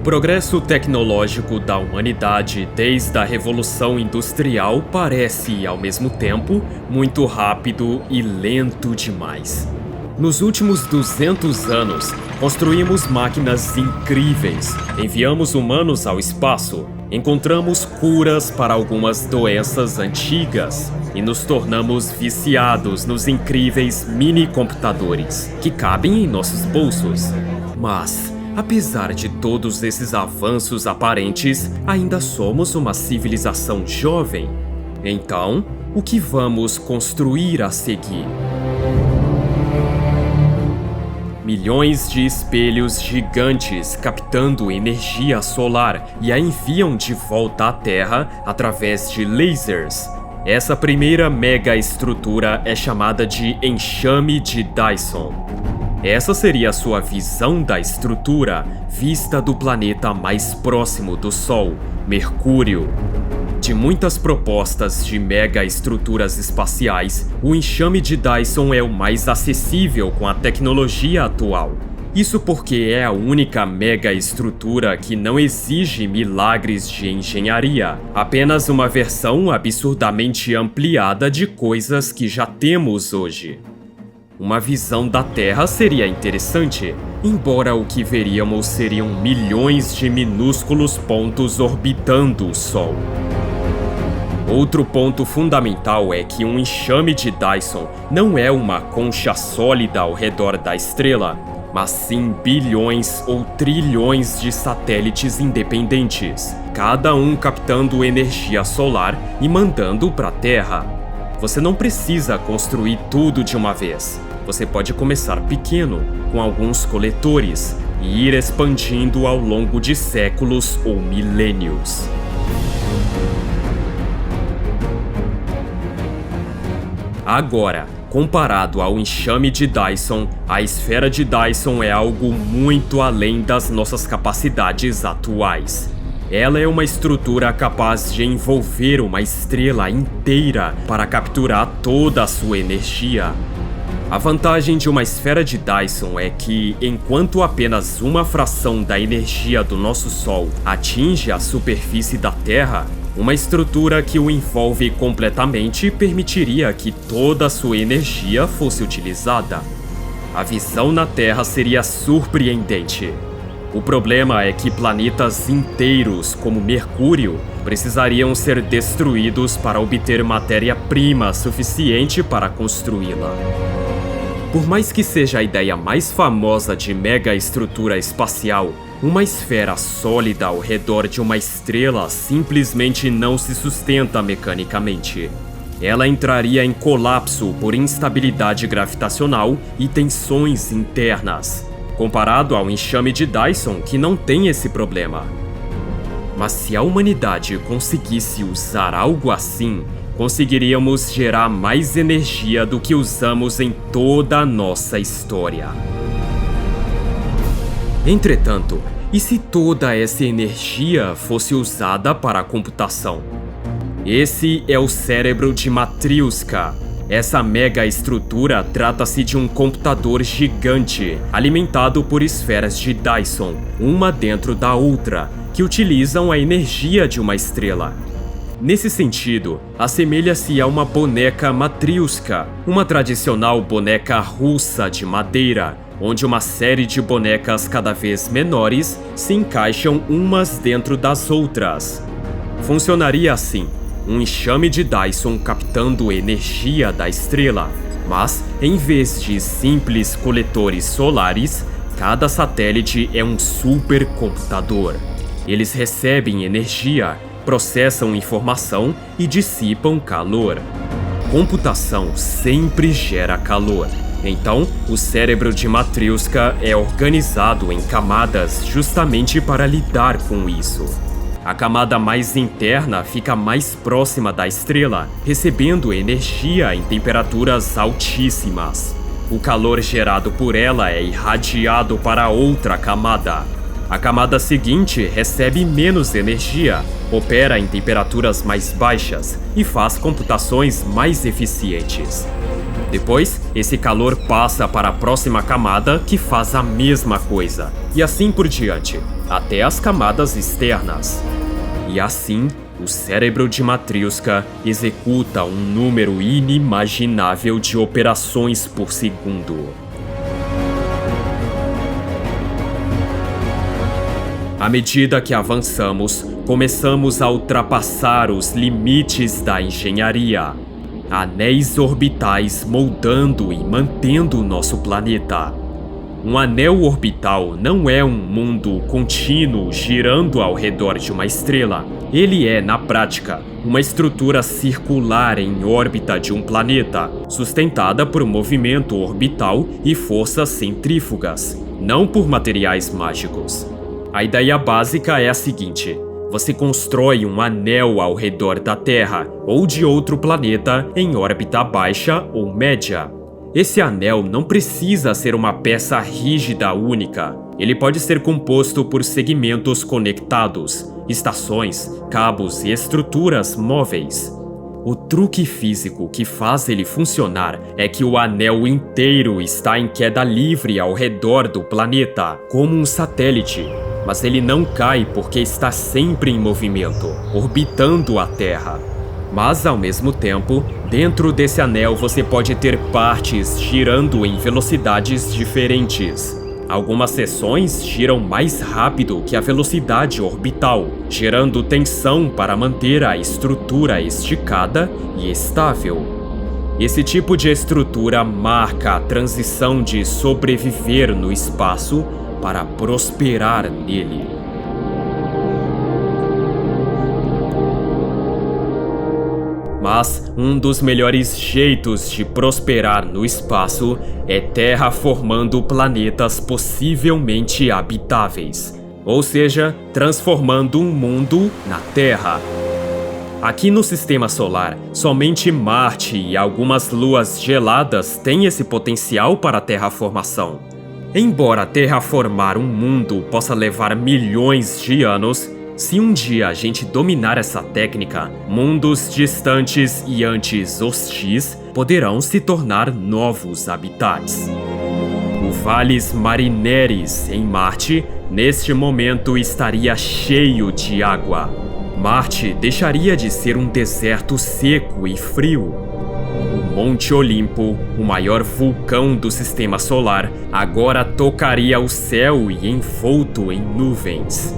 O progresso tecnológico da humanidade desde a Revolução Industrial parece, ao mesmo tempo, muito rápido e lento demais. Nos últimos 200 anos, construímos máquinas incríveis, enviamos humanos ao espaço, encontramos curas para algumas doenças antigas e nos tornamos viciados nos incríveis mini-computadores que cabem em nossos bolsos. Mas, apesar de todos esses avanços aparentes, ainda somos uma civilização jovem. Então, o que vamos construir a seguir? Milhões de espelhos gigantes captando energia solar e a enviam de volta à Terra através de lasers. Essa primeira mega estrutura é chamada de enxame de Dyson. Essa seria a sua visão da estrutura, vista do planeta mais próximo do Sol, Mercúrio. De muitas propostas de mega estruturas espaciais, o enxame de Dyson é o mais acessível com a tecnologia atual. Isso porque é a única mega estrutura que não exige milagres de engenharia, apenas uma versão absurdamente ampliada de coisas que já temos hoje. Uma visão da Terra seria interessante, embora o que veríamos seriam milhões de minúsculos pontos orbitando o Sol. Outro ponto fundamental é que um enxame de Dyson não é uma concha sólida ao redor da estrela, mas sim bilhões ou trilhões de satélites independentes, cada um captando energia solar e mandando para a Terra. Você não precisa construir tudo de uma vez. Você pode começar pequeno, com alguns coletores, e ir expandindo ao longo de séculos ou milênios. Agora, comparado ao enxame de Dyson, a esfera de Dyson é algo muito além das nossas capacidades atuais. Ela é uma estrutura capaz de envolver uma estrela inteira para capturar toda a sua energia. A vantagem de uma esfera de Dyson é que, enquanto apenas uma fração da energia do nosso Sol atinge a superfície da Terra, uma estrutura que o envolve completamente permitiria que toda a sua energia fosse utilizada. A visão na Terra seria surpreendente. O problema é que planetas inteiros, como Mercúrio, precisariam ser destruídos para obter matéria-prima suficiente para construí-la. Por mais que seja a ideia mais famosa de mega estrutura espacial, uma esfera sólida ao redor de uma estrela simplesmente não se sustenta mecanicamente. Ela entraria em colapso por instabilidade gravitacional e tensões internas, comparado ao enxame de Dyson, que não tem esse problema. Mas se a humanidade conseguisse usar algo assim, conseguiríamos gerar mais energia do que usamos em toda a nossa história. Entretanto, e se toda essa energia fosse usada para a computação? Esse é o cérebro de Matryoshka. Essa mega estrutura trata-se de um computador gigante, alimentado por esferas de Dyson, uma dentro da outra, que utilizam a energia de uma estrela. Nesse sentido, assemelha-se a uma boneca Matryoshka, uma tradicional boneca russa de madeira, onde uma série de bonecas cada vez menores se encaixam umas dentro das outras. Funcionaria assim: um enxame de Dyson captando energia da estrela, mas em vez de simples coletores solares, cada satélite é um supercomputador. Eles recebem energia, processam informação e dissipam calor. Computação sempre gera calor. Então, o cérebro de Matryoshka é organizado em camadas justamente para lidar com isso. A camada mais interna fica mais próxima da estrela, recebendo energia em temperaturas altíssimas. O calor gerado por ela é irradiado para outra camada. A camada seguinte recebe menos energia, opera em temperaturas mais baixas e faz computações mais eficientes. Depois, esse calor passa para a próxima camada que faz a mesma coisa, e assim por diante, até as camadas externas. E assim, o cérebro de Matryoshka executa um número inimaginável de operações por segundo. À medida que avançamos, começamos a ultrapassar os limites da engenharia. Anéis orbitais moldando e mantendo nosso planeta. Um anel orbital não é um mundo contínuo girando ao redor de uma estrela. Ele é, na prática, uma estrutura circular em órbita de um planeta, sustentada por movimento orbital e forças centrífugas, não por materiais mágicos. A ideia básica é a seguinte: você constrói um anel ao redor da Terra ou de outro planeta em órbita baixa ou média. Esse anel não precisa ser uma peça rígida única. Ele pode ser composto por segmentos conectados, estações, cabos e estruturas móveis. O truque físico que faz ele funcionar é que o anel inteiro está em queda livre ao redor do planeta, como um satélite. Mas ele não cai porque está sempre em movimento, orbitando a Terra. Mas, ao mesmo tempo, dentro desse anel você pode ter partes girando em velocidades diferentes. Algumas seções giram mais rápido que a velocidade orbital, gerando tensão para manter a estrutura esticada e estável. Esse tipo de estrutura marca a transição de sobreviver no espaço para prosperar nele. Mas um dos melhores jeitos de prosperar no espaço é terraformando planetas possivelmente habitáveis, ou seja, transformando um mundo na Terra. Aqui no Sistema Solar, somente Marte e algumas luas geladas têm esse potencial para terraformação. Embora terraformar um mundo possa levar milhões de anos, se um dia a gente dominar essa técnica, mundos distantes e antes hostis poderão se tornar novos habitats. O Valles Marineris, em Marte, neste momento estaria cheio de água. Marte deixaria de ser um deserto seco e frio. O Monte Olimpo, o maior vulcão do Sistema Solar, agora tocaria o céu e envolto em nuvens.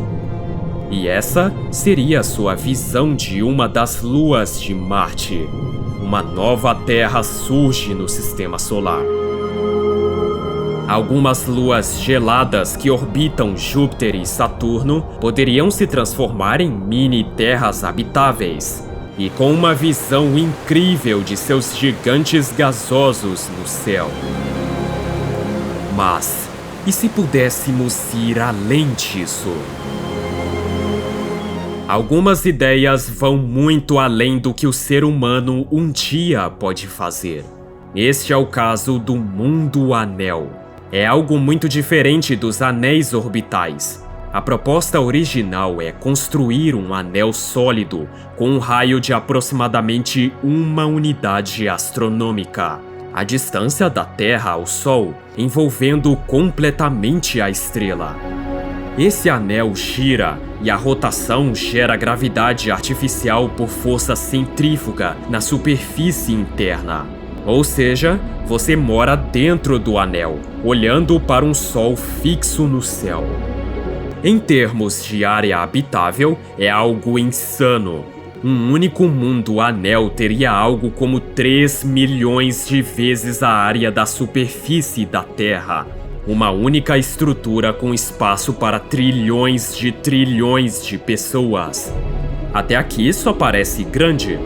E essa seria a sua visão de uma das luas de Marte. Uma nova Terra surge no Sistema Solar. Algumas luas geladas que orbitam Júpiter e Saturno poderiam se transformar em mini-terras habitáveis. E com uma visão incrível de seus gigantes gasosos no céu. Mas, e se pudéssemos ir além disso? Algumas ideias vão muito além do que o ser humano um dia pode fazer. Este é o caso do Mundo Anel. É algo muito diferente dos anéis orbitais. A proposta original é construir um anel sólido com um raio de aproximadamente 1 unidade astronômica, a distância da Terra ao Sol, envolvendo completamente a estrela. Esse anel gira e a rotação gera gravidade artificial por força centrífuga na superfície interna. Ou seja, você mora dentro do anel, olhando para um sol fixo no céu. Em termos de área habitável, é algo insano. Um único mundo anel teria algo como 3 milhões de vezes a área da superfície da Terra. Uma única estrutura com espaço para trilhões de pessoas. Até aqui isso parece grande.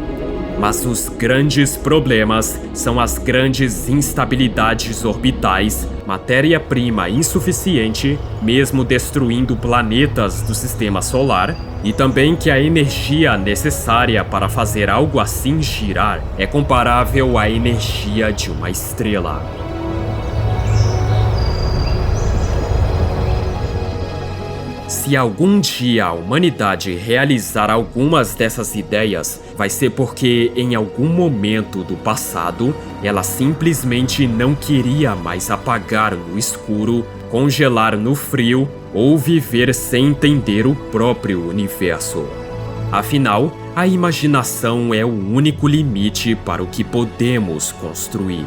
Mas os grandes problemas são as grandes instabilidades orbitais, matéria-prima insuficiente, mesmo destruindo planetas do Sistema Solar, e também que a energia necessária para fazer algo assim girar é comparável à energia de uma estrela. Se algum dia a humanidade realizar algumas dessas ideias, vai ser porque em algum momento do passado ela simplesmente não queria mais apagar no escuro, congelar no frio ou viver sem entender o próprio universo. Afinal, a imaginação é o único limite para o que podemos construir.